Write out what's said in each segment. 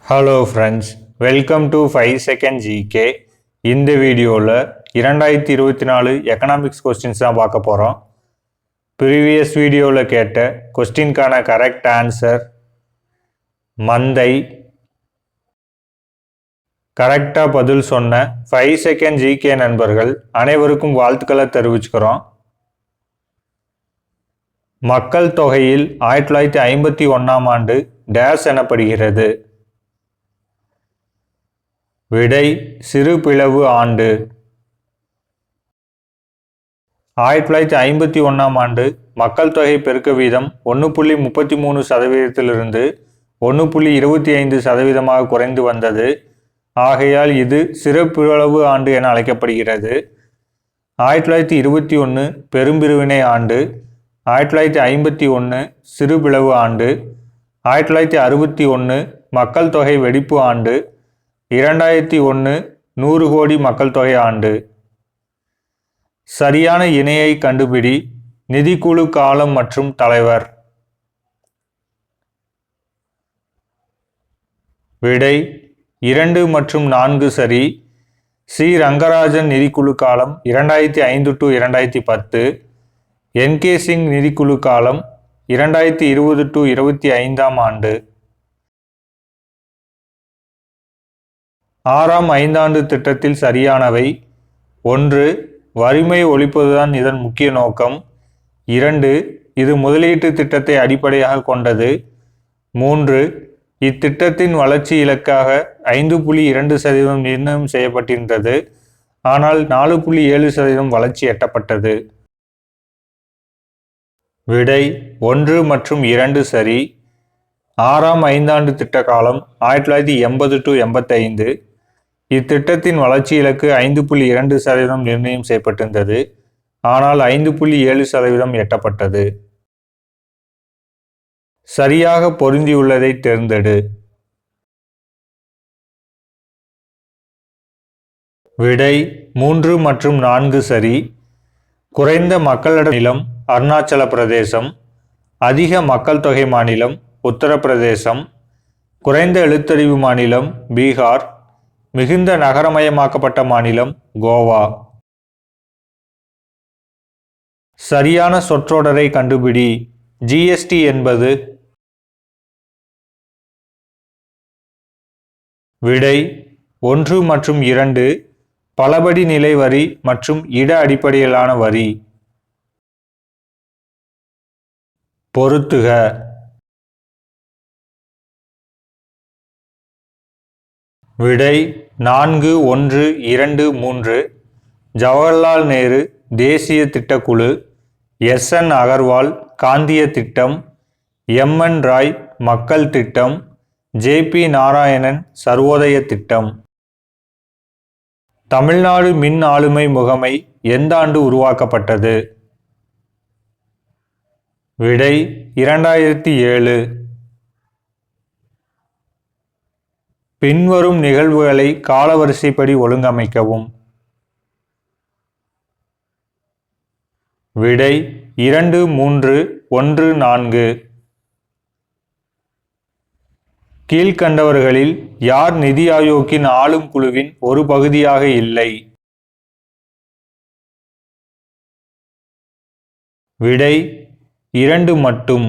Hello friends, welcome to 5 second GK. இந்த வீடியோவில் 2024 economics questions தான் பார்க்க போகிறோம். ப்ரீவியஸ் வீடியோவில் கேட்ட கொஸ்டின்கான கரெக்ட் ஆன்சர் மந்தை. கரெக்டாக பதில் சொன்ன 5 செகண்ட் ஜிகே நண்பர்கள் அனைவருக்கும் வாழ்த்துக்களை தெரிவிச்சுக்கிறோம். மக்கள் தொகையில் 1951ஆம் ஆண்டு டேஸ் எனப்படுகிறது. விடை சிறு பிளவு ஆண்டு. 1951ஆம் ஆண்டு மக்கள் தொகை பெருக்க வீதம் 1.33% 1.25% குறைந்து வந்தது. ஆகையால் இது சிறு பிளவு ஆண்டு என அழைக்கப்படுகிறது. 1921 பெரும்பிரிவினை ஆண்டு, 1951 சிறு பிளவு ஆண்டு, 1961 மக்கள் தொகை வெடிப்பு ஆண்டு, 2001 100 கோடி மக்கள் தொகை ஆண்டு. சரியான இணையை கண்டுபிடி. நிதிக்குழு காலம் மற்றும் தலைவர். விடை 2 மற்றும் 4 சரி. சி ரங்கராஜன் நிதிக்குழு காலம் 2005 to 2010. என்கே சிங் நிதிக்குழு காலம் 2020 to 25ஆம் ஆண்டு. 6ஆம் ஐந்தாண்டு திட்டத்தில் சரியானவை: 1. வறுமை ஒழிப்பதுதான் இதன் முக்கிய நோக்கம். 2. இது முதலீட்டு திட்டத்தை அடிப்படையாக கொண்டது. 3. இத்திட்டத்தின் வளர்ச்சி இலக்காக 5.2% நிர்ணயம் செய்யப்பட்டிருந்தது. ஆனால் 4.7% வளர்ச்சி எட்டப்பட்டது. விடை 1 மற்றும் 2 சரி. 6ஆம் ஐந்தாண்டு திட்ட காலம் 1980 to 85. இத்திட்டத்தின் வளர்ச்சி இலக்கு 5.2% நிர்ணயம் செய்யப்பட்டிருந்தது. ஆனால் 5.7% எட்டப்பட்டது. சரியாக பொருந்தியுள்ளதை தேர்ந்தெடு. விடை 3 மற்றும் 4 சரி. குறைந்த மக்களிட நிலம் அருணாச்சல பிரதேசம். அதிக மக்கள் தொகை மாநிலம் உத்தரப்பிரதேசம். குறைந்த எழுத்தறிவு மாநிலம் பீகார். மிகுந்த நகரமயமாக்கப்பட்ட மாநிலம் கோவா. சரியான சொற்றொடரை கண்டுபிடி. ஜிஎஸ்டி என்பது. விடை 1 மற்றும் 2 பலபடி நிலை வரி மற்றும் இட அடிப்படையிலான வரி. பொருத்துக. விடை 4, 1, 2, 3. ஜவஹர்லால் நேரு தேசிய திட்டக்குழு, எஸ்.என். அகர்வால் காந்திய திட்டம், எம்.என். ராய் மக்கள் திட்டம், ஜே.பி. நாராயணன் சர்வோதய திட்டம். தமிழ்நாடு மின் ஆளுமை முகமை எந்த ஆண்டு உருவாக்கப்பட்டது? விடை 2007. பின்வரும் நிகழ்வுகளை காலவரிசைப்படி ஒழுங்கமைக்கவும். விடை 2, 3, 1, 4. கீழ்கண்டவர்களில் யார் நிதி ஆயோக்கின் ஆளும் குழுவின் ஒரு பகுதியாக இல்லை? விடை 2 மட்டும்.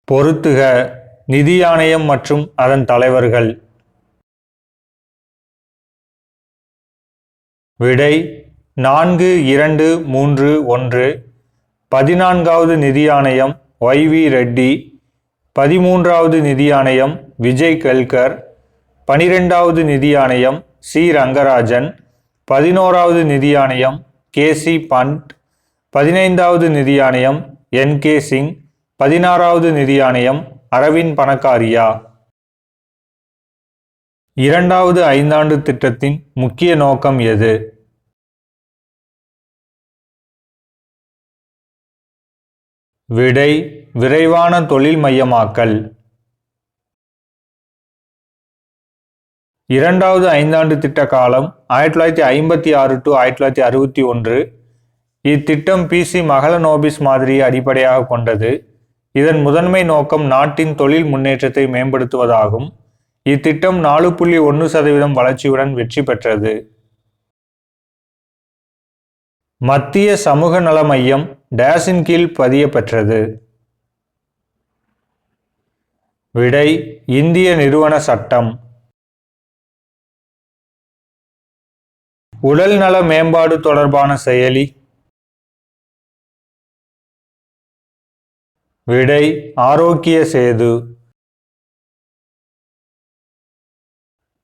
பொருத்துக. நிதி ஆணையம் மற்றும் அதன் தலைவர்கள். விடை 4, 2, 3, 1. 14வது நிதி ஆணையம் ஒய்.வி. ரெட்டி. 13வது நிதி ஆணையம் விஜய் கெல்கர். 12வது நிதி ஆணையம் சி ரங்கராஜன். 11வது நிதி ஆணையம் கே.சி. பண்ட். 15வது நிதி ஆணையம் என்.கே. சிங். 16வது நிதி ஆணையம் அரவிந்த் பனகாரியா. 2வது ஐந்தாண்டு திட்டத்தின் முக்கிய நோக்கம் எது? விடை விரைவான தொழில் மையமாக்கல். 2வது ஐந்தாண்டு திட்ட காலம் 1956 to 1961. இத்திட்டம் பி.சி. மஹலனோபிஸ் மாதிரியை அடிப்படையாக கொண்டது. இதன் முதன்மை நோக்கம் நாட்டின் தொழில் முன்னேற்றத்தை மேம்படுத்துவதாகும். இத்திட்டம் 4.1% வளர்ச்சியுடன் வெற்றி பெற்றது. மத்திய சமூக நல மையம் டேஸின் கீழ் பதிய பெற்றது. விடை இந்திய நிறுவன சட்டம். உடல் நல மேம்பாடு தொடர்பான செயலி. விடை ஆரோக்கிய சேது.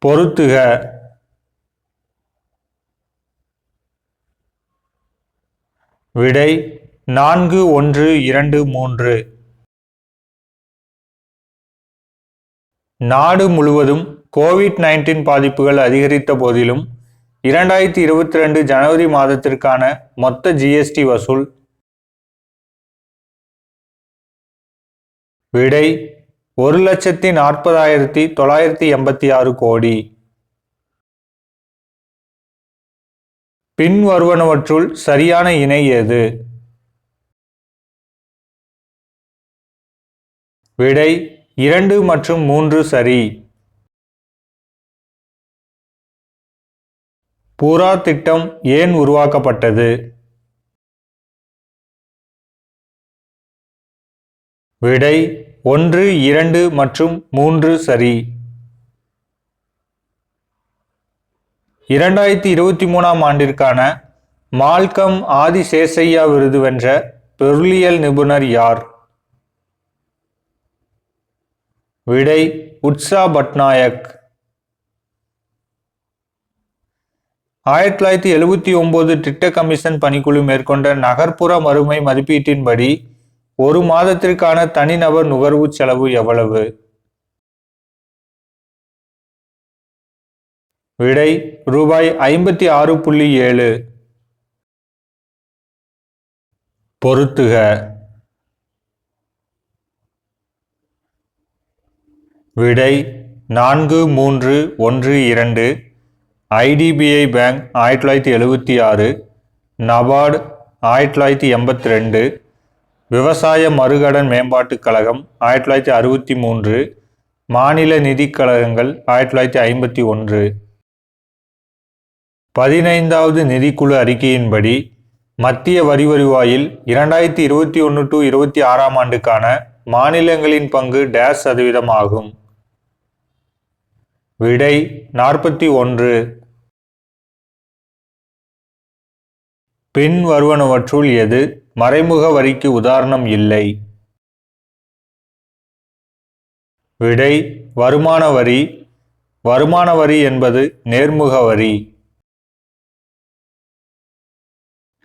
பொருத்துக. விடை 4123. நாடு முழுவதும் கோவிட்-19 பாதிப்புகள் அதிகரித்த போதிலும் 2022 ஜனவரி மாதத்திற்கான மொத்த ஜிஎஸ்டி வசூல். விடை 1,40,986 கோடி. பின்வருவனவற்றுள் சரியான இணை எது? விடை 2 மற்றும் 3 சரி. பூரா திட்டம் ஏன் உருவாக்கப்பட்டது? விடை 1, 2 மற்றும் 3 சரி. 2023 ஆண்டிற்கான மால்கம் ஆதிசேஷய்யா விருது வென்ற பொருளியல் நிபுணர் யார்? விடை உட்சா பட்நாயக். 1979 திட்ட கமிஷன் பணிக்குழு மேற்கொண்ட நகர்ப்புற மறுமை மதிப்பீட்டின்படி ஒரு மாதத்திற்கான தனிநபர் நுகர்வு செலவு எவ்வளவு? விடை ரூபாய் 56.7. பொருத்துக. விடை 4312. ஐடிபிஐ பேங்க் 1976, நபார்டு 1982, விவசாய மறுகடன் மேம்பாட்டுக் கழகம் 1963, மாநில நிதிக் கழகங்கள் 1951. 15வது நிதிக்குழு அறிக்கையின்படி மத்திய வரி வருவாயில் 2021-26 ஆண்டுக்கான மாநிலங்களின் பங்கு டேஸ் சதவீதம் ஆகும்? விடை 41. பின் வருவனவற்றுள் எது மறைமுக வரிக்கு உதாரணம் இல்லை? விடை வருமான வரி. வருமான வரி என்பது நேர்முக வரி.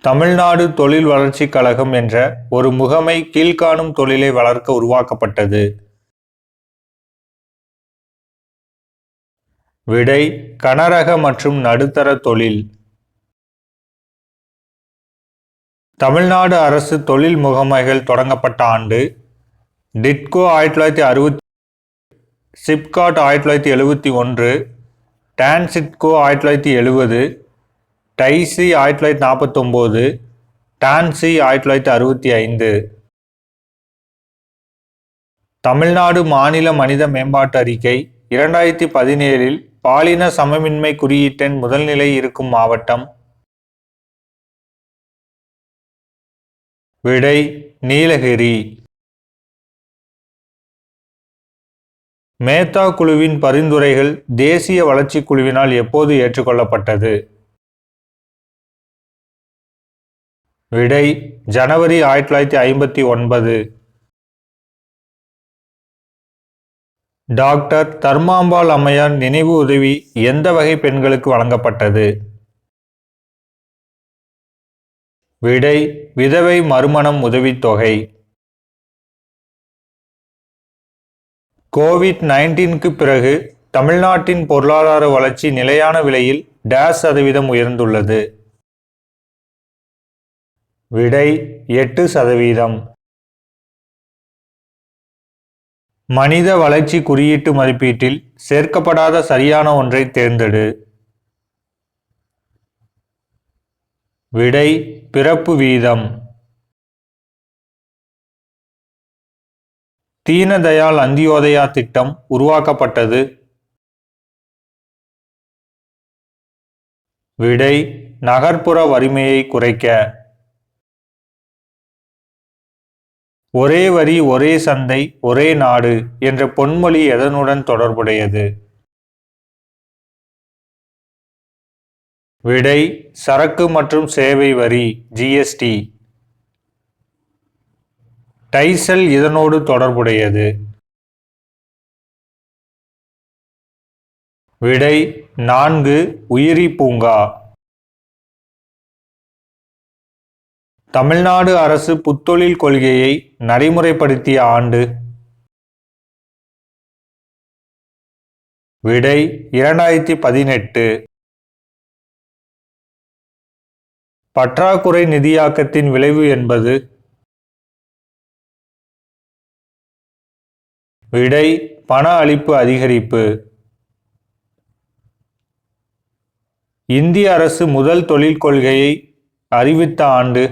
தமிழ்நாடு தொழில் வளர்ச்சிக் கழகம் என்ற ஒரு முகமை கீழ்காணும் தொழிலை வளர்க்க உருவாக்கப்பட்டது. விடை கனரக மற்றும் நடுத்தர தொழில். தமிழ்நாடு அரசு தொழில் முகமைகள் தொடங்கப்பட்ட ஆண்டு. டிட்கோ 1960, சிப்காட் 1971, டான்சிட்கோ 1970, டைசி 1949, டான்சி 1965. தமிழ்நாடு மாநில மனித மேம்பாட்டு அறிக்கை 2017 பாலின சமமின்மை குறியீட்டெண் முதல்நிலை இருக்கும் மாவட்டம்? விடை நீலகிரி. மேத்தா குழுவின் பரிந்துரைகள் தேசிய வளர்ச்சி குழுவினால் எப்போது ஏற்றுக்கொள்ளப்பட்டது? விடை ஜனவரி 1959. டாக்டர் தர்மாம்பாள் அம்மையார் நினைவு உதவி எந்த வகை பெண்களுக்கு வழங்கப்பட்டது? விடை விதவை மறுமணம் உதவித்தொகை. கோவிட்-19க்கு பிறகு தமிழ்நாட்டின் பொருளாதார வளர்ச்சி நிலையான விலையில் டேஸ் சதவீதம் உயர்ந்துள்ளது? விடை 8%. மனித வளர்ச்சி குறியீட்டு மதிப்பீட்டில் சேர்க்கப்படாத சரியான ஒன்றை தேர்ந்தெடு. விடை பிறப்பு வீதம். தீனதயாள் அந்தியோதயா திட்டம் உருவாக்கப்பட்டது? விடை நகர்ப்புற வறுமையை குறைக்க. ஒரே வரி ஒரே சந்தை ஒரே நாடு என்ற பொன்மொழி எதனுடன் தொடர்புடையது? விடை சரக்கு மற்றும் சேவை வரி ஜிஎஸ்டி. டைசல் இதனோடு தொடர்புடையது? விடை 4 உயிரி பூங்கா. தமிழ்நாடு அரசு புத்தொழில் கொள்கையை நடைமுறைப்படுத்திய ஆண்டு? விடை 2018. பற்றாக்குறை நிதியாக்கத்தின் விளைவு என்பது? விடை பண அளிப்பு அதிகரிப்பு. இந்திய அரசு முதல் தொழில் கொள்கையை அறிவித்த ஆண்டு?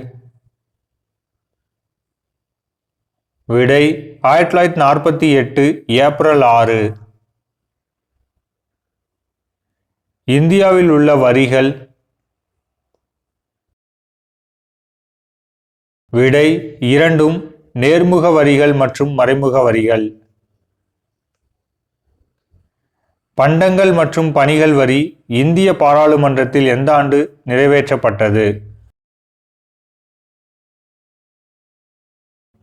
விடை 1948 ஏப்ரல் 6. இந்தியாவில் உள்ள வரிகள்? விடை இரண்டும், நேர்முக வரிகள் மற்றும் மறைமுக வரிகள். பண்டங்கள் மற்றும் பணிகள் வரி இந்திய பாராளுமன்றத்தில் எந்த ஆண்டு நிறைவேற்றப்பட்டது?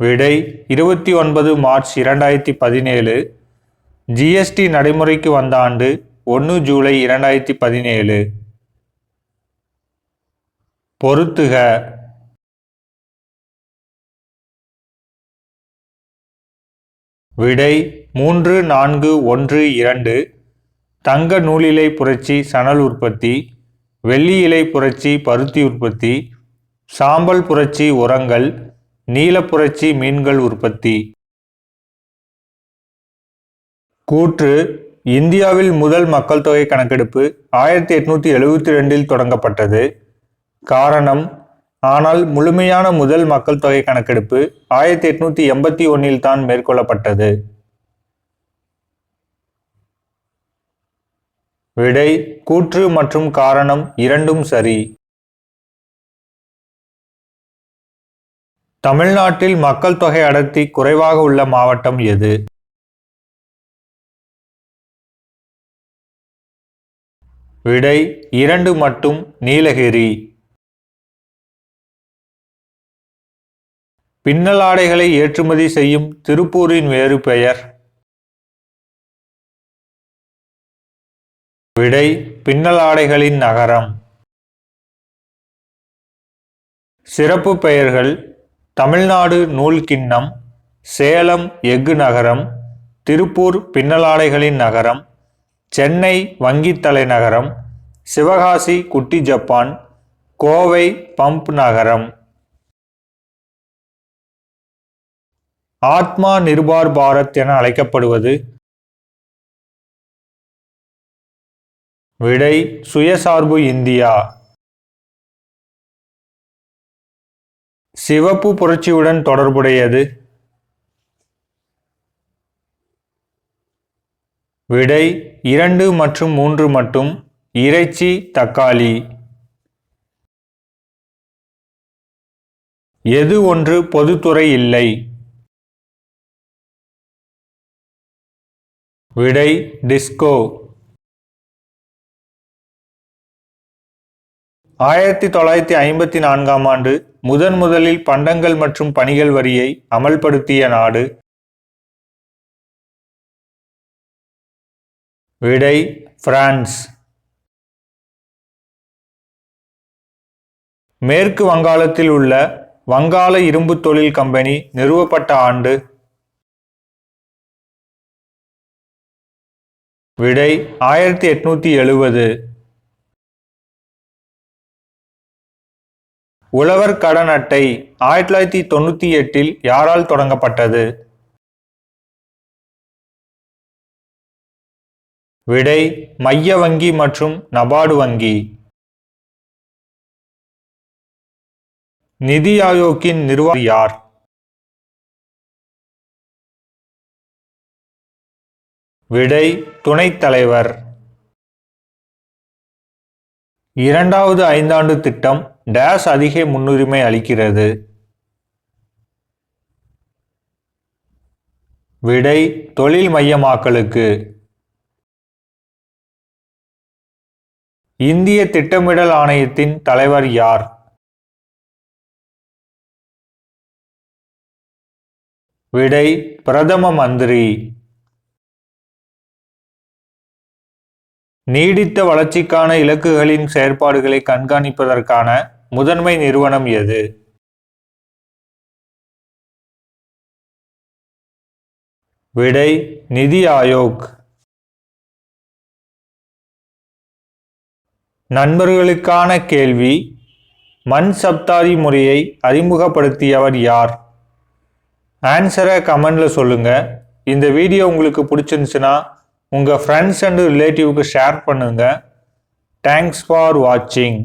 விடை 29 மார்ச் 2017. ஜிஎஸ்டி நடைமுறைக்கு வந்த ஆண்டு? 1 ஜூலை 2017. பொறுத்துக. விடை 3, 4, 1, 2. தங்க நூலிலை புரட்சி சணல் உற்பத்தி, வெள்ளி இலை புரட்சி பருத்தி உற்பத்தி, சாம்பல் புரட்சி உரங்கள், நீல புரட்சி மீன்கள் உற்பத்தி. கூற்று: இந்தியாவில் முதல் மக்கள் தொகை கணக்கெடுப்பு 1872 தொடங்கப்பட்டது. காரணம்: ஆனால் முழுமையான முதல் மக்கள் தொகை கணக்கெடுப்பு 1881 தான் மேற்கொள்ளப்பட்டது. விடை கூற்று மற்றும் காரணம் இரண்டும் சரி. தமிழ்நாட்டில் மக்கள் தொகை அடர்த்தி குறைவாக உள்ள மாவட்டம் எது? விடை 2 மட்டும், நீலகிரி. பின்னலாடைகளை ஏற்றுமதி செய்யும் திருப்பூரின் வேறு பெயர்? விடை பின்னலாடைகளின் நகரம். சிறப்பு பெயர்கள்: தமிழ்நாடு நூல் கிண்ணம், சேலம் எஃகு நகரம், திருப்பூர் பின்னலாடைகளின் நகரம், சென்னை வங்கி தலைநகரம், சிவகாசி குட்டி ஜப்பான், கோவை பம்ப் நகரம். ஆத்மா நிர்பார் பாரத் என அழைக்கப்படுவது? விடை சுயசார்பு இந்தியா. சிவப்பு புரட்சியுடன் தொடர்புடையது? விடை 2 மற்றும் 3 மட்டும், இறைச்சி, தக்காளி. எது ஒன்று பொதுத்துறை இல்லை? விடை டிஸ்கோ. 1954 ஆண்டு முதலில் பண்டங்கள் மற்றும் பணிகள் வரியை அமல்படுத்திய நாடு? விடை பிரான்ஸ். மேற்கு வங்காளத்தில் உள்ள வங்காள இரும்பு தொழில் கம்பெனி நிறுவப்பட்ட ஆண்டு? விடை 1870. உழவர் கடன் அட்டை 1998 யாரால் தொடங்கப்பட்டது? விடை மைய வங்கி மற்றும் நபார்டு வங்கி. நிதி ஆயோக்கின் நிர்வாகி யார்? விடை துணைத் தலைவர். இரண்டாவது ஐந்தாண்டு திட்டம் டேஸ் அதிக முன்னுரிமை அளிக்கிறது. விடை தொழில் மையமாக்கலுக்கு. இந்திய திட்டமிடல் ஆணையத்தின் தலைவர் யார்? விடை பிரதம மந்திரி. நீடித்த வளர்ச்சிக்கான இலக்குகளின் செயற்பாடுகளை கண்காணிப்பதற்கான முதன்மை நிறுவனம் எது? விடை நிதி ஆயோக். நண்பர்களுக்கான கேள்வி. மன் சப்தாதி முறையை அறிமுகப்படுத்தியவர் யார்? ஆன்சரை கமெண்ட்ல சொல்லுங்க. இந்த வீடியோ உங்களுக்கு பிடிச்சிருந்துச்சுன்னா உங்கள் ஃப்ரெண்ட்ஸ் அண்ட் ரிலேட்டிவ்க்கு ஷேர் பண்ணுங்க. தேங்க்ஸ் ஃபார் வாட்சிங்.